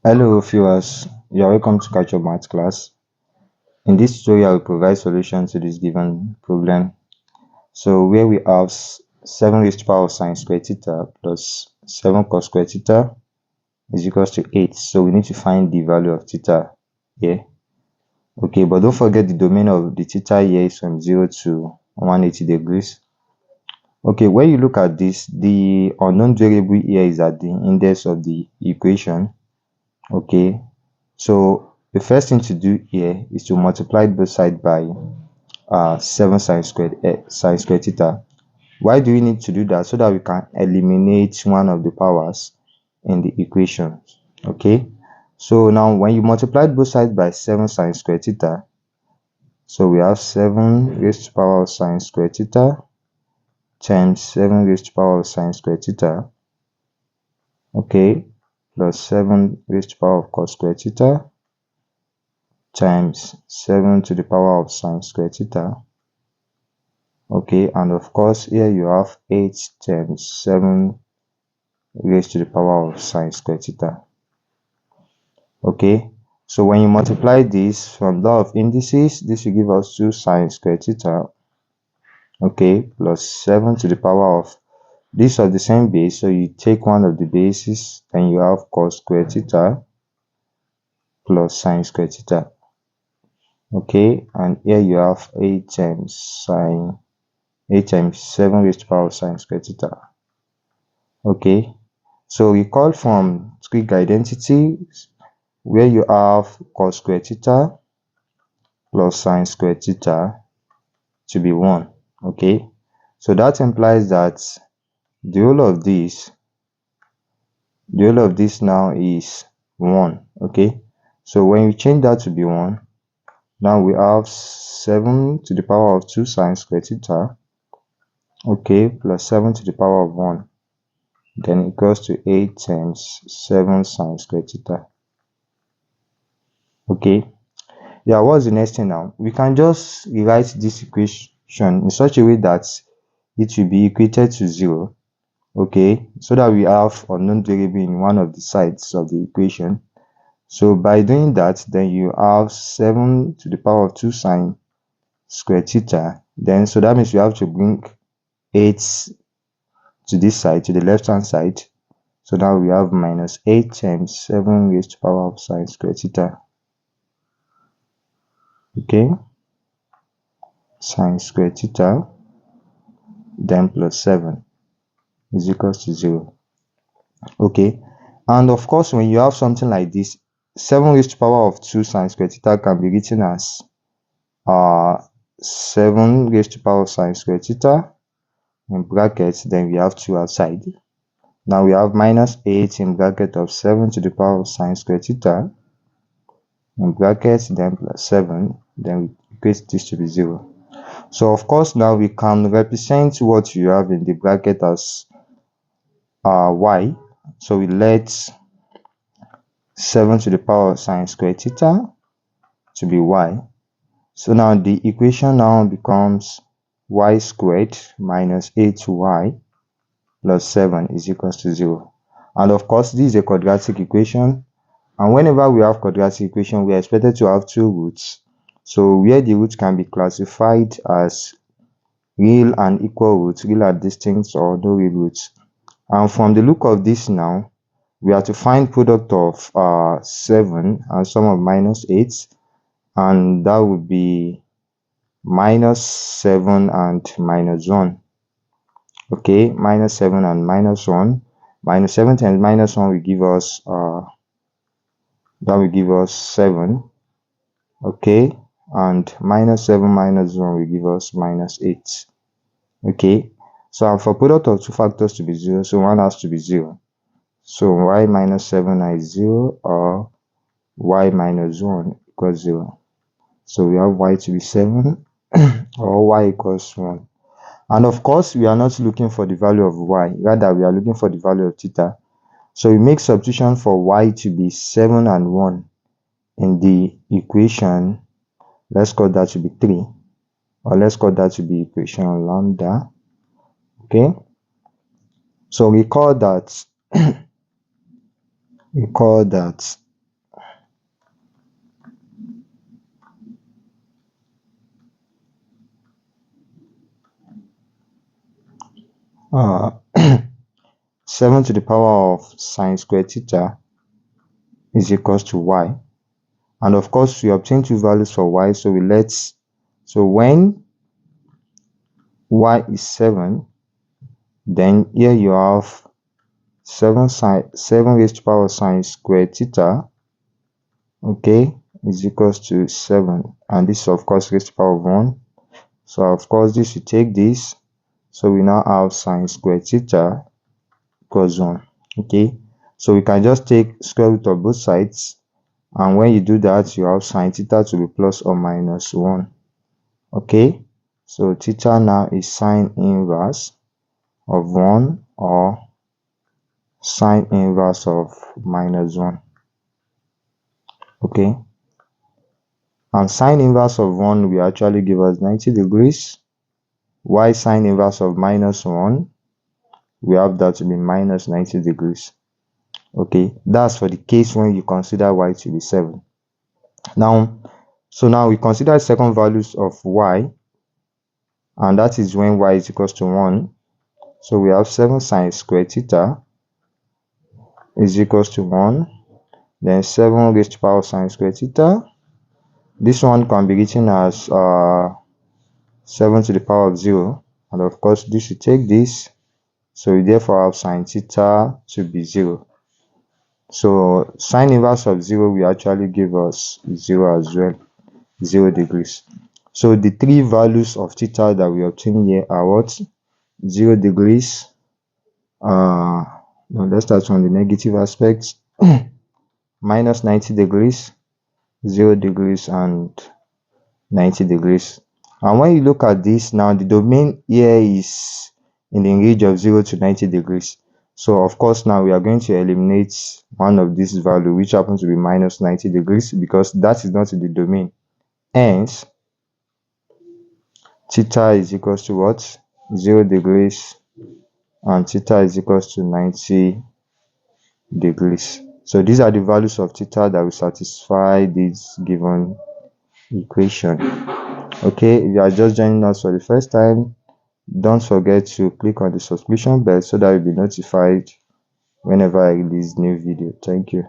Hello viewers, you are welcome to Catch Up Math class. In this tutorial, we provide solution to this given problem. So where we have 7 raised to the power of sine squared theta plus 7 cos squared theta is equals to 8. So we need to find the value of theta here. Okay, but don't forget the domain of the theta here is from 0 to 180 degrees. Okay, when you look at this, the unknown variable here is at the index of the equation. Okay, so the first thing to do here is to multiply both sides by 7 sine squared theta. Why do we need to do that? So that we can eliminate one of the powers in the equation. Okay, so now when you multiply both sides by 7 sine squared theta, so we have 7 raised to the power of sine squared theta times 7 raised to the power of sine squared theta, okay, plus 7 raised to the power of cos squared theta times 7 to the power of sine squared theta. Okay, and of course here you have 8 times 7 raised to the power of sine squared theta. Okay, so when you multiply this from law of indices, this will give us 2 sine squared theta, okay, plus 7 to the power of this of the same base, so you take one of the bases, then you have cos squared theta plus sine squared theta. Okay, and here you have 8 times 7 raised to the power of sine squared theta. Okay, so recall from trig identity where you have cos squared theta plus sine squared theta to be 1. Okay, so that implies that the whole of this now is 1. Okay, so when you change that to be 1, now we have 7 to the power of 2 sine squared theta, okay, plus 7 to the power of 1, then equals to 8 times 7 sine squared theta. Okay, yeah, what's the next thing now? We can just rewrite this equation in such a way that it will be equated to 0. Okay, so that we have unknown variable in one of the sides of the equation. So by doing that, then you have 7 to the power of 2 sine squared theta. Then so that means you have to bring 8 to this side, to the left hand side. So now we have minus 8 times 7 raised to the power of sine squared theta. Okay, sine squared theta, then plus 7 is equals to 0. Okay, and of course when you have something like this, 7 raised to the power of 2 sine squared theta can be written as 7 raised to the power of sine squared theta in brackets, then we have 2 outside. Now we have minus 8 in bracket of 7 to the power of sine squared theta in brackets, then plus 7, then we equate this to be 0. So of course now we can represent what you have in the bracket as y. So we let 7 to the power of sine squared theta to be y. So now the equation now becomes y squared minus 8y plus 7 is equals to 0. And of course this is a quadratic equation, and whenever we have quadratic equation, we are expected to have 2 roots. So where the roots can be classified as real and equal roots, real and distinct, or no real roots. And from the look of this now, we have to find product of 7 and sum of minus 8, and that would be minus 7 and minus 1. Okay, minus 7 and minus 1. Minus 7 times minus 1 will give us that will give us 7. Okay, and minus 7 minus 1 will give us minus 8. Okay, so for product of two factors to be 0, so one has to be 0. So y minus 7 is 0, or y minus 1 equals 0. So we have y to be 7 or y equals 1. And of course, we are not looking for the value of y, rather we are looking for the value of theta. So we make substitution for y to be 7 and 1 in the equation. Let's call that to be 3, or let's call that to be equation lambda. Okay, so recall that uh, 7 to the power of sine squared theta is equals to y. And of course, we obtain two values for y, so when y is 7, then here you have 7 raised to the power of sine squared theta, okay, is equals to 7, and this is of course raised to the power of 1. So of course this will take this, so we now have sine squared theta equals 1. Okay, so we can just take square root of both sides, and when you do that, you have sine theta to be plus or minus 1. Okay, so theta now is sine inverse of 1 or sine inverse of minus 1. Okay, and sine inverse of 1 will actually give us 90 degrees, while sine inverse of minus 1, we have that to be minus 90 degrees. Okay, that's for the case when you consider y to be 7. Now we consider second values of y, and that is when y is equals to 1. So we have 7 sine squared theta is equals to 1, then 7 raised to the power of sine squared theta. This one can be written as 7 to the power of 0, and of course this will take this, so we therefore have sine theta to be 0. So sine inverse of 0 will actually give us 0 as well, 0 degrees. So the three values of theta that we obtain here are what? 0 degrees, now let's start from the negative aspect, minus 90 degrees, 0 degrees, and 90 degrees. And when you look at this now, the domain here is in the range of 0 to 90 degrees. So of course now we are going to eliminate one of this value, which happens to be minus 90 degrees, because that is not in the domain. Hence, theta is equals to what? 0 degrees, and theta is equals to 90 degrees. So these are the values of theta that will satisfy this given equation. Okay, if you are just joining us for the first time, don't forget to click on the subscription bell so that you'll be notified whenever I release new video. Thank you.